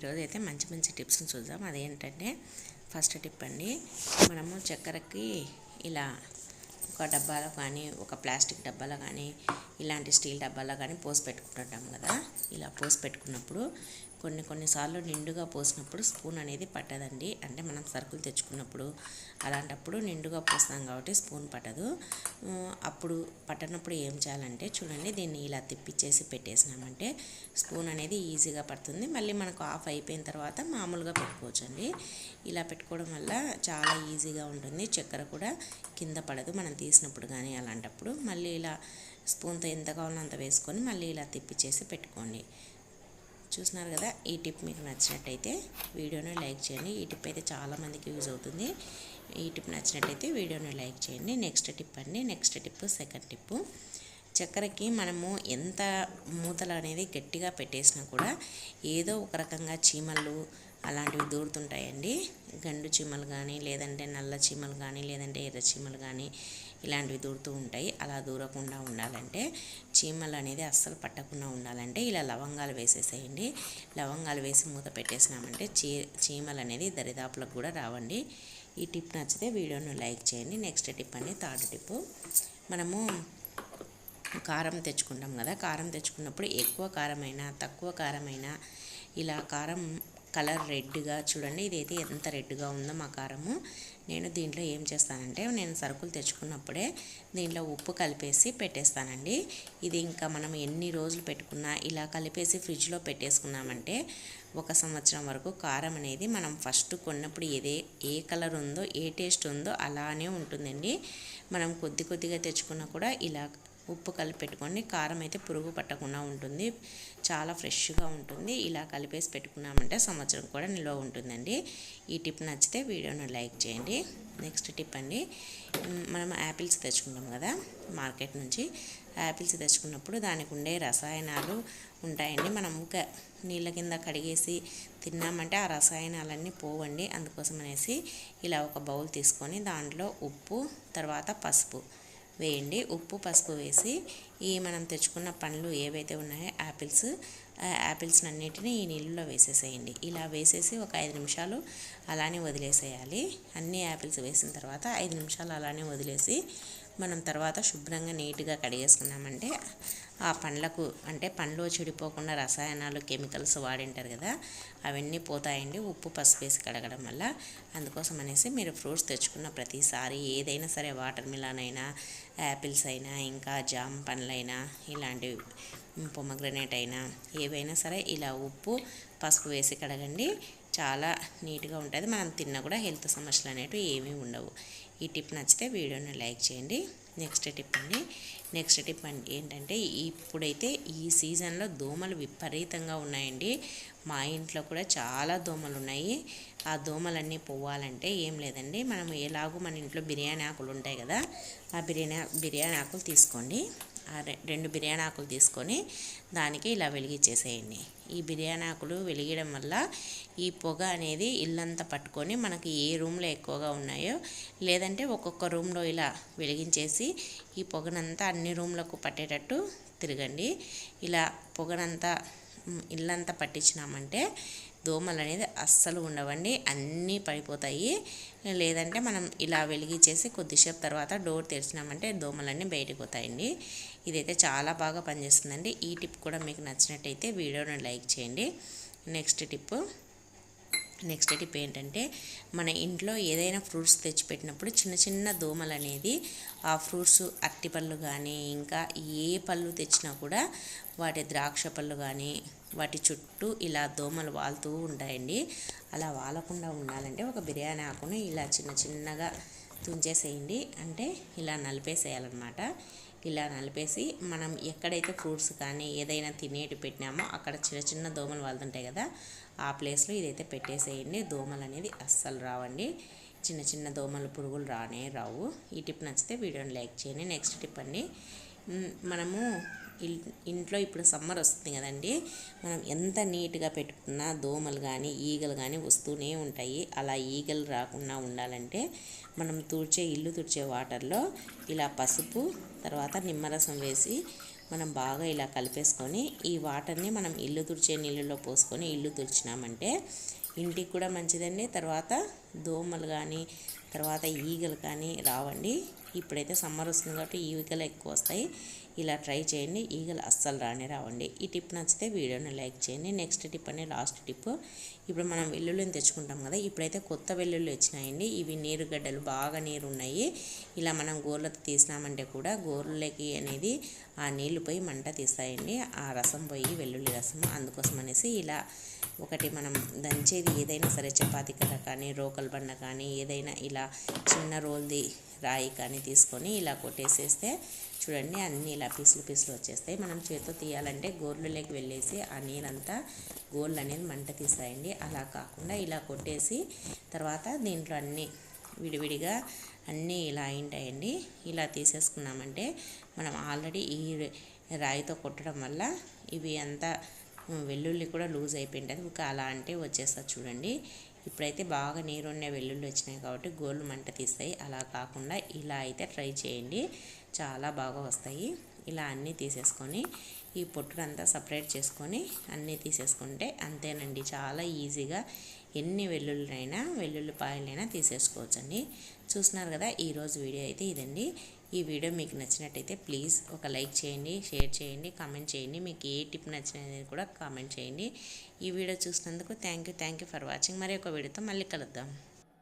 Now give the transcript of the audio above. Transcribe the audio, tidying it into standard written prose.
ఈరోజు అయితే మంచి మంచి టిప్స్ని చూద్దాం. అదేంటంటే ఫస్ట్ టిప్ అండి, మనము చక్కెరకి ఇలా ఒక డబ్బాలో కానీ ఒక ప్లాస్టిక్ డబ్బాలో కానీ ఇలాంటి స్టీల్ డబ్బాలో కానీ పోసి పెట్టుకుంటుంటాం కదా. ఇలా పోసి పెట్టుకున్నప్పుడు కొన్నిసార్లు నిండుగా పోసినప్పుడు స్పూన్ అనేది పట్టదండి. అంటే మనం సరుకులు తెచ్చుకున్నప్పుడు అలాంటప్పుడు నిండుగా పోస్తాం కాబట్టి స్పూన్ పట్టదు. అప్పుడు పట్టనప్పుడు ఏం చేయాలంటే చూడండి, దీన్ని ఇలా తిప్పిచ్చేసి పెట్టేసినామంటే స్పూన్ అనేది ఈజీగా పడుతుంది. మళ్ళీ మనకు ఆఫ్ అయిపోయిన తర్వాత మామూలుగా పెట్టుకోవచ్చండి. ఇలా పెట్టుకోవడం వల్ల చాలా ఈజీగా ఉంటుంది. చక్కెర కూడా కింద పడదు మనం తీసినప్పుడు కానీ అలాంటప్పుడు. మళ్ళీ ఇలా స్పూన్తో ఎంత కావాలో అంత వేసుకొని మళ్ళీ ఇలా తిప్పిచ్చేసి పెట్టుకోండి. చూస్తున్నారు కదా. ఈ టిప్ మీకు నచ్చినట్టయితే వీడియోని లైక్ చేయండి. ఈ టిప్ అయితే చాలామందికి యూజ్ అవుతుంది. ఈ టిప్ నచ్చినట్టయితే వీడియోని లైక్ చేయండి. నెక్స్ట్ టిప్ అండి, నెక్స్ట్ టిప్ సెకండ్ టిప్. చక్కెరకి మనము ఎంత మూతలు అనేది గట్టిగా పెట్టేసినా కూడా ఏదో ఒక రకంగా చీమలు అలాంటివి దూరుతుంటాయండి. గండు చీమలు కానీ, లేదంటే నల్ల చీమలు కానీ, లేదంటే ఎర్ర చీమలు కానీ ఇలాంటివి దూరుతూ ఉంటాయి. అలా దూరకుండా ఉండాలంటే, చీమలు అనేది అస్సలు పట్టకుండా ఉండాలంటే ఇలా లవంగాలు వేసేసేయండి. లవంగాలు వేసి మూత పెట్టేసినామంటే చీమలు అనేది దరిదాపులకు కూడా రావండి. ఈ టిప్ నచ్చితే వీడియోను లైక్ చేయండి. నెక్స్ట్ టిప్ అండి, థర్డ్ టిప్. మనము కారం తెచ్చుకుంటాం కదా. కారం తెచ్చుకున్నప్పుడు ఎక్కువ కారమైనా తక్కువ కారమైనా ఇలా కారం కలర్ రెడ్గా చూడండి. ఇదైతే ఎంత రెడ్గా ఉందో మా కారము. నేను దీంట్లో ఏం చేస్తానంటే, నేను సరుకులు తెచ్చుకున్నప్పుడే దీంట్లో ఉప్పు కలిపేసి పెట్టేస్తానండి. ఇది ఇంకా మనం ఎన్ని రోజులు పెట్టుకున్నా ఇలా కలిపేసి ఫ్రిడ్జ్లో పెట్టేసుకున్నామంటే 1 సంవత్సరం వరకు కారం అనేది మనం ఫస్ట్ కొన్నప్పుడు ఏ కలర్ ఉందో ఏ టేస్ట్ ఉందో అలానే ఉంటుందండి. మనం కొద్దిగా తెచ్చుకున్నా కూడా ఇలా ఉప్పు కలిపి పెట్టుకోండి. కారం అయితే పురుగు పట్టకుండా ఉంటుంది, చాలా ఫ్రెష్గా ఉంటుంది. ఇలా కలిపేసి పెట్టుకున్నామంటే సంవత్సరం కూడా నిల్వ ఉంటుందండి. ఈ టిప్ నచ్చితే వీడియోను లైక్ చేయండి. నెక్స్ట్ టిప్ అండి, మనం యాపిల్స్ తెచ్చుకుంటాం కదా మార్కెట్ నుంచి. యాపిల్స్ తెచ్చుకున్నప్పుడు దానికి ఉండే రసాయనాలు ఉంటాయండి. మనం నీళ్ళ కింద కడిగేసి తిన్నామంటే ఆ రసాయనాలన్నీ పోవండి. అందుకోసం అనేసి ఇలా ఒక బౌల్ తీసుకొని దాంట్లో ఉప్పు తర్వాత పసుపు వేయండి. ఉప్పు పసుపు వేసి మనం తెచ్చుకున్న పండ్లు ఏవైతే ఉన్నాయో యాపిల్స్ అన్నిటినీ ఈ నీళ్ళలో వేసేసేయండి. ఇలా వేసేసి ఒక 5 నిమిషాలు అలానే వదిలేసేయాలి. అన్ని యాపిల్స్ వేసిన తర్వాత 5 నిమిషాలు అలానే వదిలేసి మనం తర్వాత శుభ్రంగా నీట్గా కడిగేసుకున్నామంటే ఆ పండ్లకు అంటే పండ్లు చెడిపోకుండా రసాయనాలు కెమికల్స్ వాడింటారు కదా, అవన్నీ పోతాయండి ఉప్పు పసుపు వేసి కడగడం వల్ల. అందుకోసం అనేసి మీరు ఫ్రూట్స్ తెచ్చుకున్న ప్రతిసారి ఏదైనా సరే, వాటర్ మిలాన్ అయినా, యాపిల్స్ అయినా, ఇంకా జామ పండ్లైనా, ఇలాంటివి పొమగ్రనేట్ అయినా ఏవైనా సరే ఇలా ఉప్పు పసుపు వేసి కడగండి. చాలా నీట్గా ఉంటుంది. మనం తిన్నా కూడా హెల్త్ సమస్యలు అనేవి ఏమీ ఉండవు. ఈ టిప్ నచ్చితే వీడియోని లైక్ చేయండి. నెక్స్ట్ టిప్ అండి, నెక్స్ట్ టిప్ ఏంటంటే, ఇప్పుడైతే ఈ సీజన్లో దోమలు విపరీతంగా ఉన్నాయండి. మా ఇంట్లో కూడా చాలా దోమలు ఉన్నాయి. ఆ దోమలన్నీ పోవాలంటే ఏం లేదండి, మనం ఎలాగో మన ఇంట్లో బిర్యానీ ఆకులు ఉంటాయి కదా, ఆ బిర్యానీ ఆకులు తీసుకోండి. 2 బిర్యానీ ఆకులు తీసుకొని దానికి ఇలా వెలిగించేసేయండి. ఈ బిర్యానీ ఆకులు వెలిగడం వల్ల ఈ పొగ అనేది ఇల్లంతా పట్టుకొని మనకి ఏ రూమ్లో ఎక్కువగా ఉన్నాయో, లేదంటే ఒక్కొక్క రూమ్లో ఇలా వెలిగించేసి ఈ పొగనంతా అన్ని రూమ్లకు పట్టేటట్టు తిరగండి. ఇలా పొగనంతా ఇల్లంతా పట్టించినామంటే దోమలు అనేది అస్సలు ఉండవండి, అన్నీ పడిపోతాయి. లేదంటే మనం ఇలా వెలిగించేసి కొద్దిసేపు తర్వాత డోర్ తెరిచినామంటే దోమలన్నీ బయటకు పోతాయండి. ఇదైతే చాలా బాగా పనిచేస్తుందండి. ఈ టిప్ కూడా మీకు నచ్చినట్టయితే వీడియోని లైక్ చేయండి. నెక్స్ట్ టిప్ ఏంటంటే, మన ఇంట్లో ఏదైనా ఫ్రూట్స్ తెచ్చిపెట్టినప్పుడు చిన్న దోమలు అనేది ఆ ఫ్రూట్స్, అరటిపళ్ళు కానీ ఇంకా ఏ పళ్ళు తెచ్చినా కూడా వాటి ద్రాక్ష పళ్ళు కానీ వాటి చుట్టూ ఇలా దోమలు వాలుతూ ఉంటాయండి. అలా వాలకుండా ఉండాలంటే ఒక బిర్యానీ ఆకుని ఇలా చిన్నగా తుంచేసేయండి. అంటే ఇలా నలిపేసేయాలన్నమాట. ఇలా నలిపేసి మనం ఎక్కడైతే ఫ్రూట్స్ కానీ ఏదైనా తినేటి పెట్టినామో అక్కడ చిన్న దోమలు వాళ్తుంటాయి కదా, ఆ ప్లేస్లో ఇదైతే పెట్టేసేయండి. దోమలు అనేది అస్సలు రావండి. చిన్న దోమలు పురుగులు రావు. ఈ టిప్ నచ్చితే వీడియోని లైక్ చేయండి. నెక్స్ట్ టిప్ అండి, మనము ఇంట్లో ఇప్పుడు సమ్మర్ వస్తుంది కదండి, మనం ఎంత నీట్గా పెట్టుకున్నా దోమలు కానీ ఈగలు కానీ వస్తూనే ఉంటాయి. అలా ఈగలు రాకుండా ఉండాలంటే మనం ఇల్లు తుడిచే వాటర్లో ఇలా పసుపు తర్వాత నిమ్మరసం వేసి మనం బాగా ఇలా కలిపేసుకొని ఈ వాటర్ని మనం ఇల్లు తుడిచే నీళ్ళలో పోసుకొని ఇల్లు తుడిచినామంటే ఇంటికి కూడా మంచిదండి. తర్వాత దోమలు కానీ తర్వాత ఈగలు కానీ రావండి. ఇప్పుడైతే సమ్మర్ వస్తుంది కాబట్టి ఈగలు ఎక్కువ వస్తాయి. ఇలా ట్రై చేయండి, ఈగలు అస్సలు రావండి. ఈ టిప్ నచ్చితే వీడియోని లైక్ చేయండి. నెక్స్ట్ టిప్ అనే లాస్ట్ టిప్. ఇప్పుడు మనం వెల్లుల్లిని తెచ్చుకుంటాం కదా, ఇప్పుడైతే కొత్త వెల్లుల్లి వచ్చినాయండి. ఇవి నీరుగడ్డలు బాగా నీరు ఉన్నాయి. ఇలా మనం గోర్లతో తీసినామంటే కూడా గోర్లకి అనేది ఆ నీళ్లు పోయి మంట తీస్తాయండి, ఆ రసం పోయి వెల్లుల్లి రసం. అందుకోసం అనేసి ఇలా ఒకటి మనం దంచేది ఏదైనా సరే, చపాతీ కర్ర కానీ రోకల్ బండ కానీ ఏదైనా ఇలా చిన్న రోల్ది రాయి కానీ తీసుకొని ఇలా కొట్టేసేస్తే చూడండి అన్నీ ఇలా పీసులు వచ్చేస్తాయి. మనం చేతితో తీయాలంటే గోర్లలోకి వెళ్ళేసి ఆ నీరంతా గోర్లు అనేది మంట తీస్తాయండి. అలా కాకుండా ఇలా కొట్టేసి తర్వాత దీంట్లో అన్నీ విడివిడిగా అన్నీ ఇలా అయింటాయండి. ఇలా తీసేసుకున్నామంటే మనం ఆల్రెడీ ఈ రాయితో కొట్టడం వల్ల ఇవి అంతా వెల్లుల్లి కూడా లూజ్ అయిపోయింటుంది. ఒక అలా అంటే వచ్చేస్తుంది చూడండి. ఇప్పుడైతే బాగా నీరున్న వెల్లుల్లి వచ్చినాయి కాబట్టి గోళ్ళు మంట తీస్తాయి. అలా కాకుండా ఇలా అయితే ట్రై చేయండి, చాలా బాగా వస్తాయి. ఇలా అన్నీ తీసేసుకొని ఈ పొట్టునంతా సపరేట్ చేసుకొని అన్నీ తీసేసుకుంటే అంతేనండి, చాలా ఈజీగా ఎన్ని వెల్లుల్లిపాయలైనా తీసేసుకోవచ్చండి. చూస్తున్నారు కదా, ఈరోజు వీడియో అయితే ఇదండి. ఈ వీడియో మీకు నచ్చినట్టయితే ప్లీజ్ ఒక లైక్ చేయండి, షేర్ చేయండి, కామెంట్ చేయండి. మీకు ఏ టిప్ నచ్చినది కూడా కామెంట్ చేయండి. ఈ వీడియో చూసినందుకు థ్యాంక్ యూ ఫర్ వాచింగ్. మరి ఒక వీడియోతో మళ్ళీ కలుద్దాం.